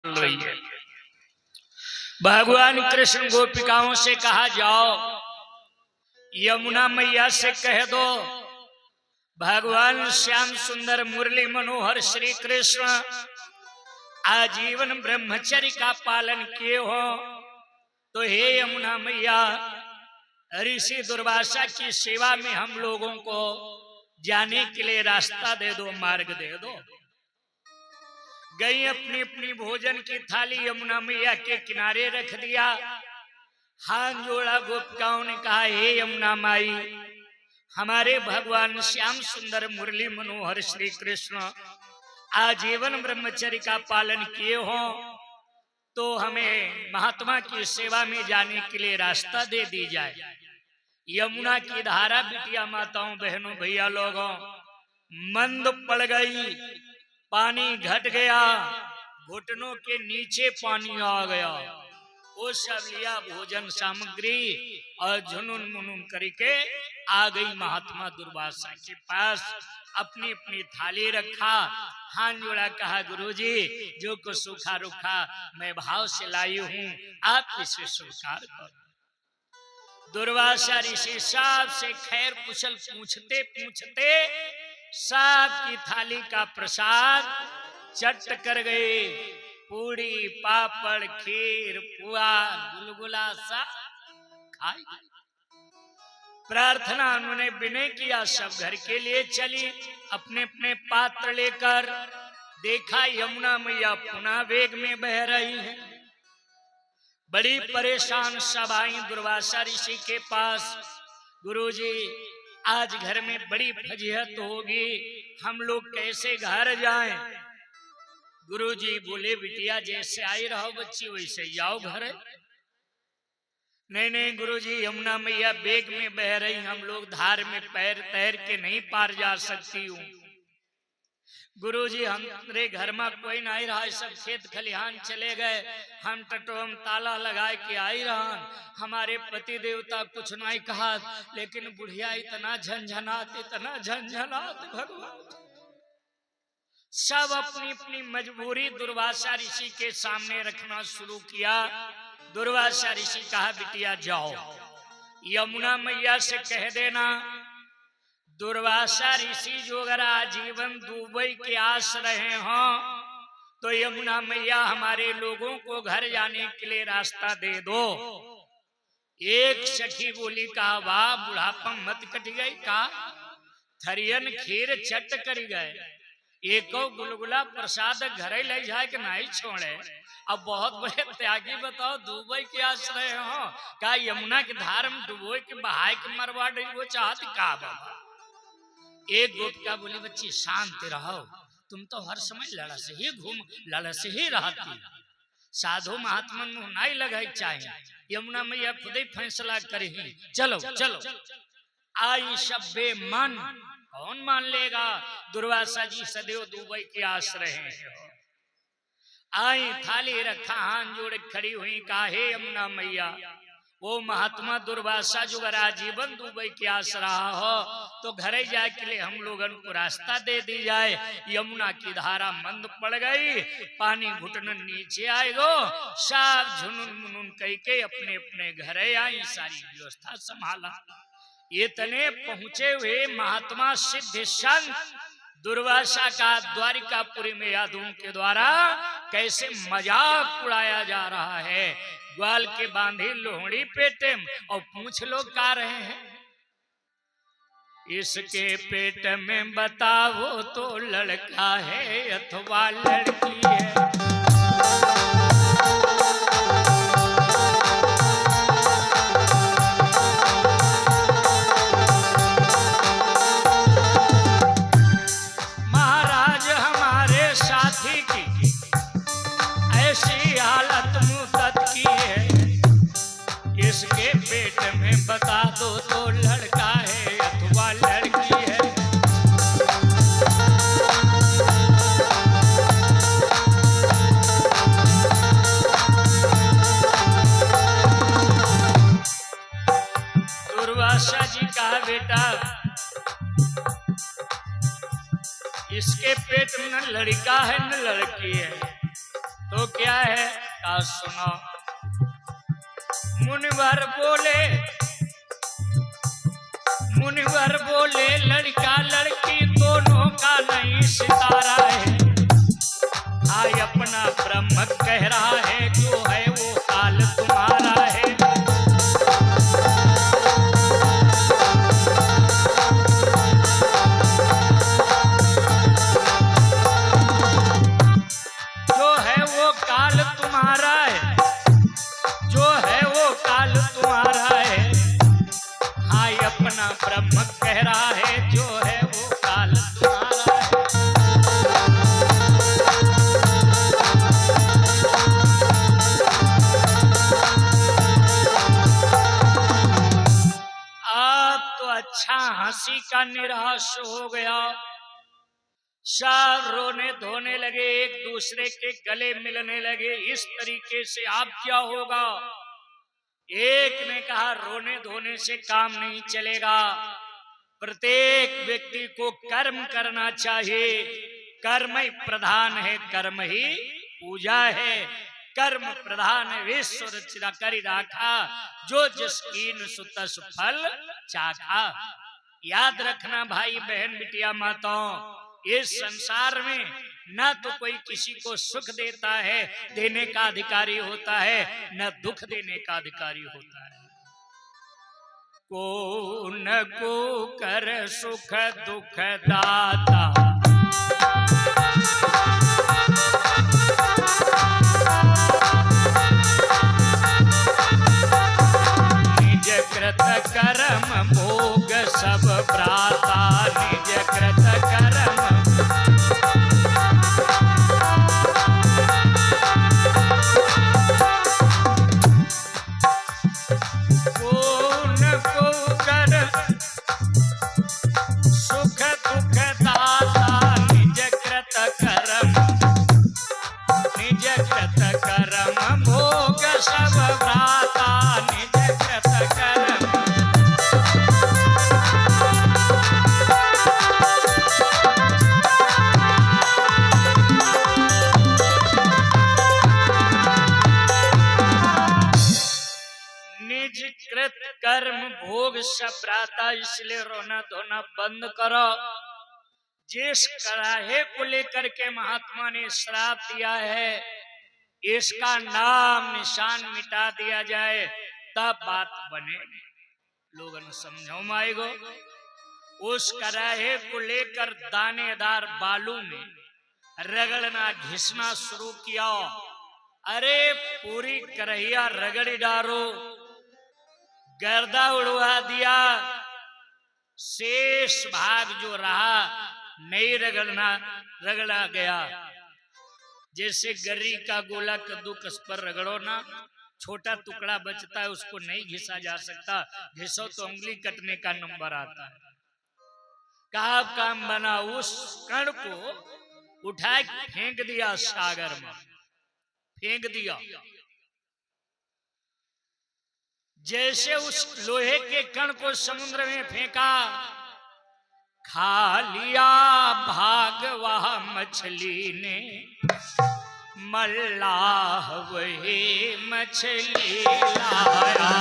रही है। भगवान कृष्ण गोपिकाओं से कहा जाओ यमुना मैया से कह दो भगवान श्याम सुंदर मुरली मनोहर श्री कृष्ण आजीवन ब्रह्मचर्य का पालन किए हो, तो हे यमुना मैया ऋषि दुर्वासा की सेवा में हम लोगों को जाने के लिए रास्ता दे दो, मार्ग दे दो। गई अपनी अपनी भोजन की थाली यमुना मैया के किनारे रख दिया, हाथ जोड़ा। गोपिकाओं ने कहा हे यमुना माई, हमारे भगवान श्याम सुंदर मुरली मनोहर श्री कृष्ण आजीवन ब्रह्मचर्य का पालन किए हो, तो हमें महात्मा की सेवा में जाने के लिए रास्ता दे दी जाए। यमुना की धारा बिटिया माताओं बहनों भैया लोगों मंद पड़ गई, पानी घट गया, घुटनों के नीचे पानी आ गया। वो सब लिया भोजन सामग्री और झुनुन मुनुन करके आ गई महात्मा दुर्वासा के पास। अपनी अपनी थाली रखा, हाथ जोड़ा, कहा गुरुजी जो कुछ सूखा रुखा मैं भाव से लाई हूँ, आप इसे स्वीकार करो। दुर्वासा ऋषि साहब से खैर कुशल पूछते पूछते साहब की थाली का प्रसाद चट कर गए। पूड़ी पापड़ खीर पुआ गुलगुला सा खाई। प्रार्थना उन्होंने विनय किया, सब घर के लिए चली। अपने अपने पात्र लेकर देखा यमुना मैया पुनः वेग में बह रही है। बड़ी परेशान सब आई दुर्वासा ऋषि के पास। गुरुजी आज घर में बड़ी फजीहत होगी, हम लोग कैसे घर जाएं? गुरुजी बोले बिटिया जैसे आई रहो बच्ची वैसे जाओ घर। नहीं नहीं गुरुजी यमुना मैया बेग में बह रही, हम लोग धार में पैर तैर के नहीं पार जा सकती हूँ। गुरुजी हमारे घर में कोई नहीं रहा, सब खेत खलिहान चले गए, हम टटोम ताला लगाए के आई रहन। हमारे पति देवता कुछ नहीं कहा, लेकिन बुढ़िया इतना झंझनात भगवान। सब अपनी अपनी मजबूरी दुर्वासा ऋषि के सामने रखना शुरू किया। दुर्वासा ऋषि कहा बिटिया जाओ यमुना मैया से कह देना दुर्वासा ऋषि जो अगर आजीवन दुबई के आस रहे हों, तो यमुना मैया हमारे लोगों को घर जाने के लिए रास्ता दे दो। एक सखी बोली कहा वाह बुढ़ापा मत कट गई का, थरियन खीर चट कर गए, एको गुलगुला प्रसाद घरे ले जाए कि नहीं छोड़े। अब बहुत बड़े त्यागी बताओ दुबई के आश्रय हो का यमुना के धार में डुबोई के बहाय के मरवा डी वो चाहती का बाबा। एक गोपिका बोली बच्ची शांत रहो, तुम तो हर समय लड़ा से ही घूम लड़ा से ही रहती, साधु महात्मा मुंह नहीं लगाई चाहिए। यमुना मैया खुद ही फैसला करे ही चलो चलो। आई सब बेमन, कौन मान लेगा? दुर्वासा जी सदैव दुबई के आश्रय हैं। आई थाली रखा, हाथ जोड़ खड़ी हुई, कहा हे यमुना मैया वो महात्मा दुर्वासा जो अगर आजीवन दुबई के आस रहा हो, तो घरे जाए के लिए हम लोगन को रास्ता दे दी जाए। यमुना की धारा मंद पड़ गई, पानी घुटन नीचे आएगो। सब झुनुन मुनुन कह के अपने अपने घरे आई, सारी व्यवस्था संभाला। इतने पहुंचे हुए महात्मा सिद्ध संत दुर्वासा का द्वारिकापुरी में यादवों के द्वारा कैसे मजाक उड़ाया जा रहा है। ग्वाल के बांधी लोहड़ी पेटे और पूछ लोग का रहे हैं, इसके पेट में बताओ तो लड़का है अथवा लड़की है। महाराज हमारे साथी की ऐसी हालत मुद्दत की है, इसके पेट में बता दो तो लड़का है अथवा लड़की है। दुर्वासा जी कहा बेटा इसके पेट में न लड़का है न लड़की है, तो क्या है का सुनो। मुनिवर बोले लड़का लड़की दोनों का नहीं सितारा है। आय अपना ब्रह्म कह रहा है जो है वो काल तुम्हारा है। जो है वो काल तुम्हारा है, जो है वो काल तुम्हारा है। हाय अपना ब्रह्म कह रहा है जो है वो काल तुम्हारा है। आप तो अच्छा हंसी का निराश हो गया। सब रोने धोने लगे, एक दूसरे के गले मिलने लगे। इस तरीके से आप क्या होगा। एक ने कहा रोने धोने से काम नहीं चलेगा, प्रत्येक व्यक्ति को कर्म करना चाहिए। कर्म ही प्रधान है, कर्म ही पूजा है। कर्म प्रधान विश्व रचना करी राखा, जो जिस कीन सुतस फल चाखा। याद रखना भाई बहन बिटिया माताओं, इस संसार में न तो कोई किसी को सुख देता है, देने का अधिकारी होता है, न दुख देने का अधिकारी होता है। को न को कर सुख दुख दाता, निज कृत कर्म भोग सब प्राता। निज कृत कर्म सब भ्राता। निज कृत कर्म निज कृत कर्म भोग सब भ्राता। इसलिए रोना धोना बंद करो। जिस कराहे को लेकर के महात्मा ने श्राप दिया है, इसका नाम निशान मिटा दिया जाए तब बात बने। लोगन समझो माएगो। उस कराहे को लेकर दानेदार बालू में रगड़ना घिसना शुरू किया। अरे पूरी करहिया रगड़ डारो, गर्दा उड़वा दिया। शेष भाग जो रहा नहीं रगड़ा गया। जैसे गर्री का गोला कद्दूकस पर रगड़ो ना, छोटा टुकड़ा बचता है, उसको नहीं घिसा जा सकता। घिसो तो उंगली कटने का नंबर आता है। कहा काम बना, उस कण को उठा फेंक दिया सागर में, फेंक दिया। जैसे उस लोहे के कण को समुद्र में फेंका, खा लिया भाग वह मछली ने, मल्लाह वही मछली लाया।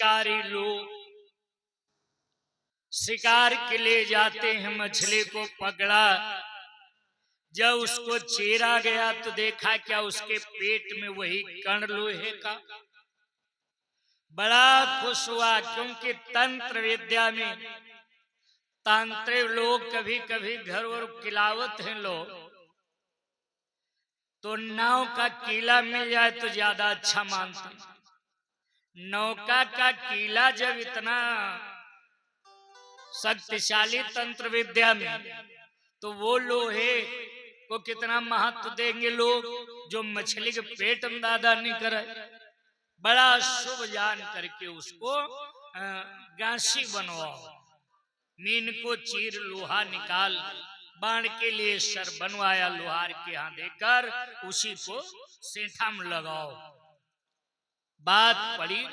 शिकारी लोग शिकार के लिए जाते हैं, मछली को पकड़ा, जब उसको चीरा गया तो देखा क्या उसके पेट में वही कण लोहे का। बड़ा खुश हुआ, क्योंकि तंत्र विद्या में तांत्रिक लोग कभी कभी घर और किलावत हैं लोग, तो नाव का कीला मिल जाए तो ज्यादा अच्छा मानते। नौका का कीला जब इतना शक्तिशाली तंत्र विद्या में, तो वो लोहे को कितना महत्व देंगे लोग, जो मछली के पेट में दादा नहीं करे। बड़ा शुभ जान करके उसको गांसी बनवाओ, मीन को चीर लोहा निकाल, बाण के लिए सर बनवाया लोहार के यहाँ देकर, उसी को सेठा में लगाओ। बात पड़ी,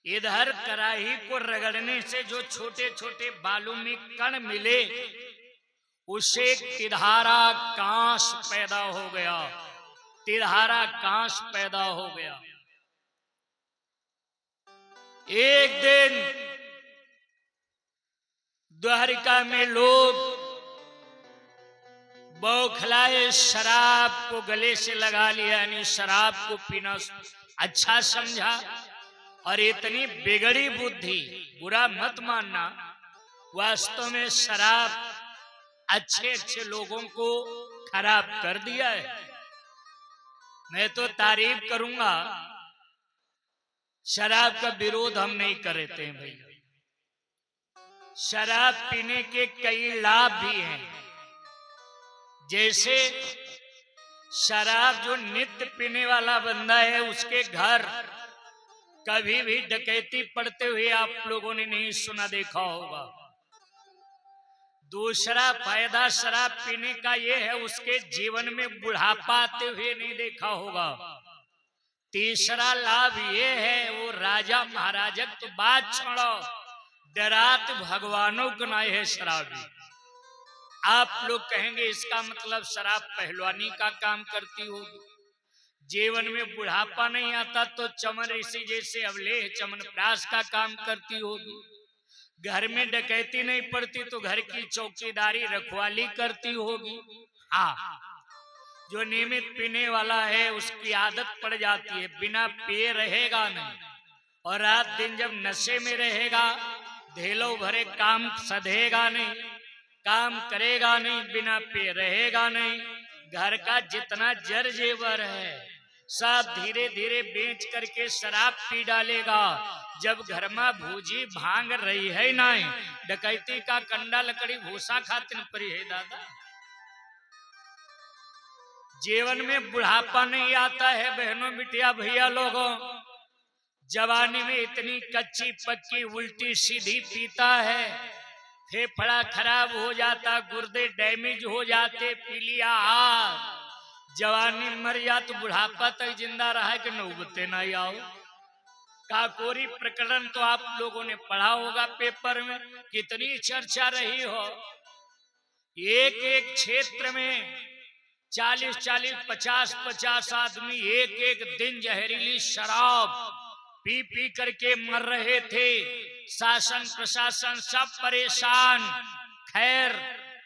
इधर कराही को रगड़ने से जो छोटे छोटे बालों में कण मिले, उसे तिरहारा कांस पैदा हो गया, तिरहारा कांस पैदा हो गया। एक दिन द्वारिका में लोग बौखलाए शराब को गले से लगा लिया, यानी शराब को पीना अच्छा समझा, और इतनी बिगड़ी बुद्धि, बुरा मत मानना, वास्तव में शराब अच्छे अच्छे लोगों को खराब कर दिया है। मैं तो तारीफ करूंगा, शराब का विरोध हम नहीं करते हैं भाई। शराब पीने के कई लाभ भी हैं, जैसे शराब जो नित्य पीने वाला बंदा है, उसके घर कभी भी डकैती पड़ते हुए आप लोगों ने नहीं सुना देखा होगा। दूसरा फायदा शराब पीने का ये है, उसके जीवन में बुढ़ापा आते हुए नहीं देखा होगा। तीसरा लाभ ये है, वो राजा महाराजा तो बात छोड़ो, डरात भगवानों को ना है शराबी। आप लोग कहेंगे इसका मतलब शराब पहलवानी का काम करती होगी। जीवन में बुढ़ापा नहीं आता तो चमन ऋषि जैसे अवलेह चमनप्राश का काम करती होगी। घर में डकैती नहीं पड़ती तो घर की चौकीदारी रखवाली करती होगी। हाँ, जो नियमित पीने वाला है उसकी आदत पड़ जाती है, बिना पिए रहेगा नहीं, और रात दिन जब नशे में रहेगा, धेलो भरे काम सधेगा नहीं, काम करेगा नहीं, बिना पिए रहेगा नहीं। घर का जितना जर जेवर है सब धीरे धीरे बेच करके शराब पी डालेगा। जब घर में भूजी भांग रही है नहीं, डकैती का कंडा लकड़ी भूसा खाते न परी है दादा। जीवन में बुढ़ापा नहीं आता है बहनों बिटिया भैया लोगों। जवानी में इतनी कच्ची पक्की उल्टी सीधी पीता है, फेफड़ा खराब हो जाता, गुर्दे डैमेज हो जाते, पी लिया हाथ, जवानी मर जा तो बुढ़ापा तक जिंदा रहा कि नौबते ना आओ। काकोरी प्रकरण तो आप लोगों ने पढ़ा होगा पेपर में, कितनी चर्चा रही हो। एक एक क्षेत्र में 40-40, 50-50 आदमी एक एक दिन जहरीली शराब पी पी करके मर रहे थे। शासन प्रशासन सब परेशान। खैर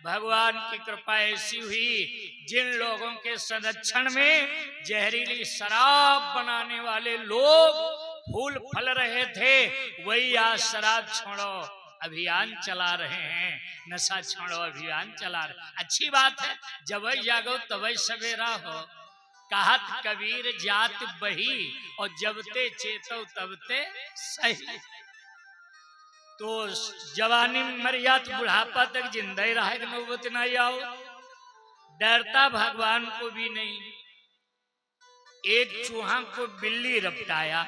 भगवान की कृपा ऐसी हुई, जिन लोगों के संरक्षण में जहरीली शराब बनाने वाले लोग फूल फल रहे थे, वही आज शराब छोड़ो अभियान चला रहे हैं, नशा छोड़ो अभियान चला रहे। अच्छी बात है, जब जागो तब सवेरा हो। कहत कबीर जात बही, और जबते चेतो तबते सही। तो जवानी में मर जा तो बुढ़ापा तक जिंदा ही रहा, नौबत ना आओ। डरता भगवान को भी नहीं। एक चूहा को बिल्ली रपटाया।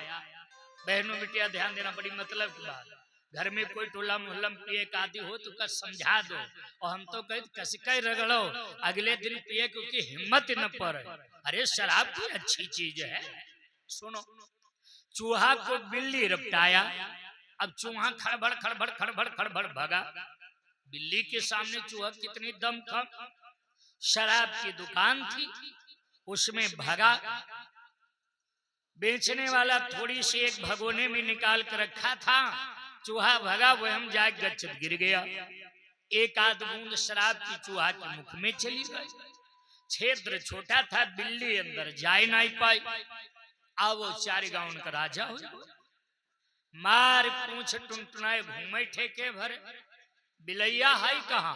बहनों बिटिया ध्यान देना, बड़ी मतलब की बात। घर में कोई टोला मोहल्ला पिए का आदि हो तो कस समझा दो, और हम तो कहे कस के रगड़ो, अगले दिन पिए क्योंकि हिम्मत न पड़े। अरे शराब कोई अच्छी चीज है। सुनो, चूहा को बिल्ली रपटाया। अब चूहा खड़बड़ खड़बड़ खड़बड़ खड़बड़ भागा। बिल्ली के सामने चूहा कितनी दम था। शराब की दुकान थी, उसमें भागा। बेचने वाला थोड़ी सी एक भगोने में निकाल कर रखा था, चूहा भगा, वह हम जाए गच्छत गिर गया। एक आध बूंद शराब की चूहा के मुख में चली गई। क्षेत्र छोटा था, बिल्ली अंदर जाए नहीं पाई। आ वो चार गांव का राजा हो, मार पूछ टुनटुनाए घूमे ठेके भरे। बिलैया है कहाँ,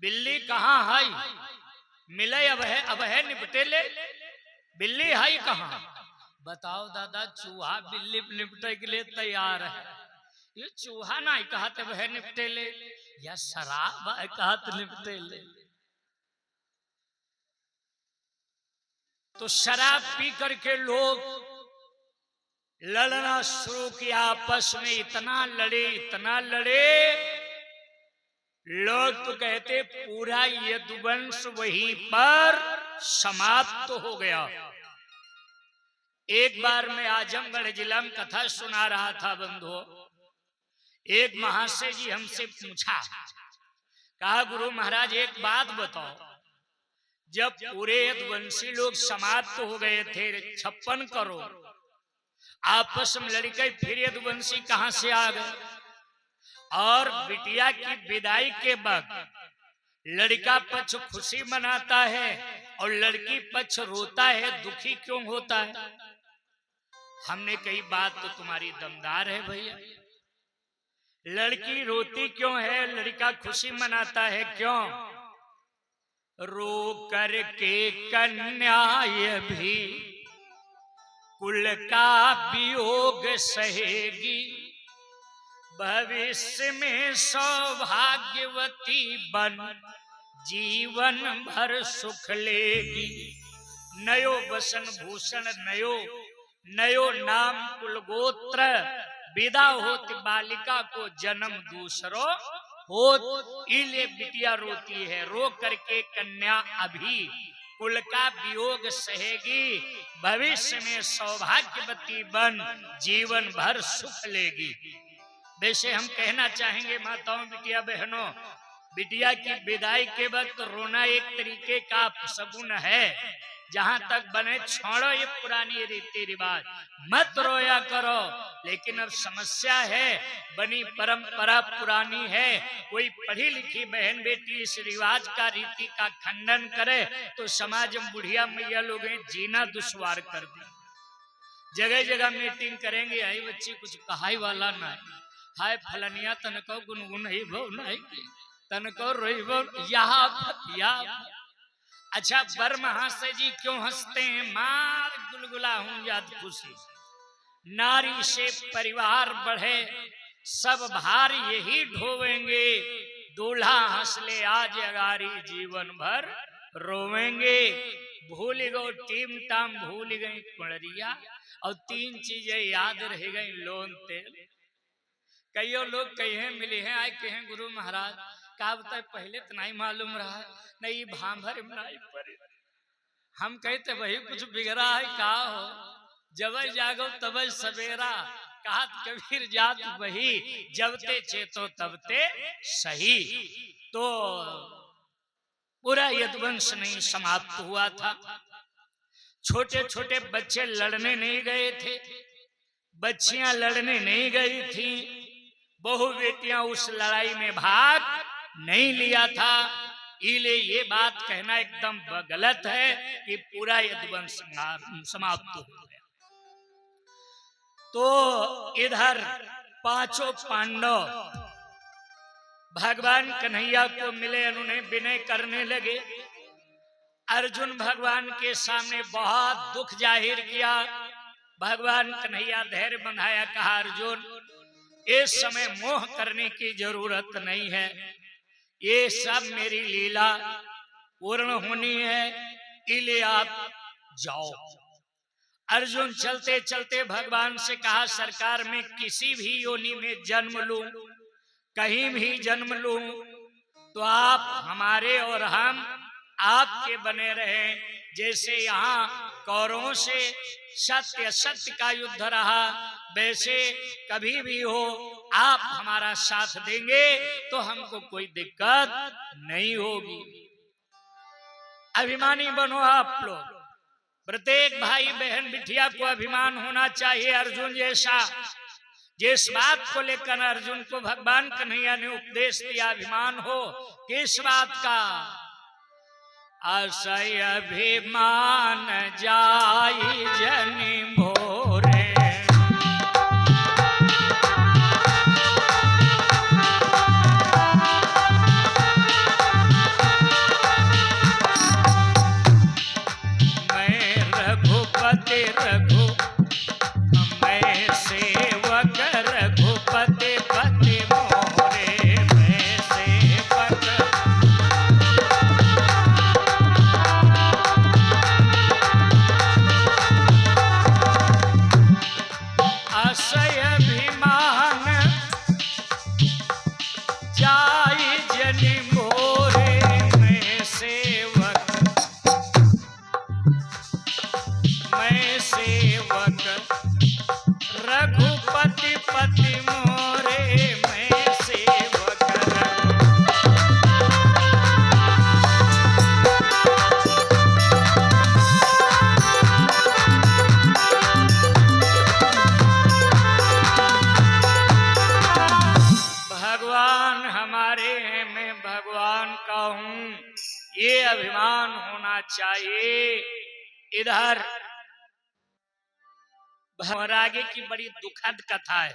बिल्ली कहाँ है, मिले अब है निपटे ले, बिल्ली है कहाँ। बताओ दादा, चूहा बिल्ली निपटे के लिए तैयार है। ये चूहा ना कहते वह निपटे ले, या शराब कहते निपटे ले। तो शराब पी करके लोग लड़ना शुरू किया आपस में। इतना लड़े, लोग तो कहते पूरा यदुवंश वहीं पर समाप्त हो गया। एक बार मैं आजमगढ़ जिला में कथा सुना रहा था बंधुओं, एक महाशय जी हमसे पूछा, कहा गुरु महाराज एक बात बताओ, जब पूरे यदुवंशी लोग समाप्त हो गए थे 56 करोड़, आपस में लड़के, फिर यदुवंशी कहां से आ गए। और बिटिया की विदाई के वक्त लड़का पक्ष खुशी मनाता है और लड़की पक्ष रोता है, दुखी क्यों होता है। हमने कही बात तो तुम्हारी दमदार है भैया, लड़की रोती क्यों है, लड़का खुशी मनाता है क्यों। रो करके कन्या ये भी कुल का वियोग सहेगी, भविष्य में सौभाग्यवती बन जीवन भर सुख लेगी। नयो वसन भूषण नयो नाम कुल गोत्र, विदा होत बालिका को जन्म दूसरो हो। इले बिटिया रोती है, रो करके कन्या अभी कुल का वियोग सहेगी, भविष्य में सौभाग्यवती बन जीवन भर सुख लेगी। वैसे हम कहना चाहेंगे माताओं, बिटिया बहनों, बिटिया की विदाई के वक्त रोना एक तरीके का सगुन है। जहां तक बने छोड़ो ये पुरानी रीति रिवाज, मत रोया करो। लेकिन अब समस्या है, बनी परंपरा पुरानी है, कोई पढ़ी लिखी बहन बेटी इस रिवाज का रीति का खंडन करे तो समाज में बुढ़िया मैया लोग जीना दुश्वार कर दे। जगह जगह मीटिंग करेंगे, आई बच्ची कुछ कहाई वाला ना, हाय फलनिया तनको गुनगुन ही भो नहीं तनको रोई भो यहाँ। अच्छा, बर महाशय जी क्यों हंसते हैं, मार गुलगुला हूं याद खुशी। नारी से परिवार बढ़े, सब भार यही ढोवेंगे, दूल्हा हंस ले आज अगारी जीवन भर रोवेंगे। भूल गो टीम टाम, भूल गई कुंडरिया, और 3 चीजें याद रह गई, लोन तेल। कईयों लोग कहे मिले हैं, आए कहे गुरु महाराज का बताए पहले तो नहीं मालूम रहा, नहीं भांभर नहीं पड़े। हम कहते वही कुछ बिगड़ा है का हो, जब जागो तब सवेरा, कहा कबीर जात वही, जबते चेतो तबते सही। तो पूरा यदुवंश नहीं समाप्त हुआ था। छोटे छोटे बच्चे लड़ने नहीं गए थे, बच्चियां लड़ने नहीं गई थी, बहु बेटियां उस लड़ाई में भाग नहीं लिया था। इले ये बात कहना एकदम गलत है कि पूरा यदुवंश समाप्त हो गया। तो इधर 5 पांडव भगवान कन्हैया को मिले, उन्होंने विनय करने लगे। अर्जुन भगवान के सामने बहुत दुख जाहिर किया। भगवान कन्हैया धैर्य बंधाया, कहा अर्जुन इस समय मोह करने की जरूरत नहीं है, ये सब मेरी लीला पूर्ण होनी है, इले आप जाओ। अर्जुन चलते चलते भगवान से कहा, सरकार में किसी भी योनि में जन्म लूं, कहीं भी जन्म लूं, तो आप हमारे और हम आपके बने रहे। जैसे यहाँ कौरवों से सत्य सत्य का युद्ध रहा, वैसे कभी भी हो आप हमारा साथ देंगे तो हमको कोई दिक्कत नहीं होगी। अभिमानी बनो आप लोग, प्रत्येक भाई बहन बिटिया को अभिमान होना चाहिए अर्जुन जैसा। जिस बात को लेकर अर्जुन को भगवान कन्हैया ने उपदेश दिया, अभिमान हो किस बात का? असय अभिमान जाई जनि मोरे, मैं रघुपति रघु मैं सेवक रघुपति पति मोरे, मैं सेवक। असय अभिमान जाई जनि मोरे, मैं सेवक रघुपति पति मोरे, मैं सेवक भगवान हमारे हैं, मैं भगवान का हूं, ये अभिमान होना चाहिए। इधर आगे की बड़ी दुखद कथा है।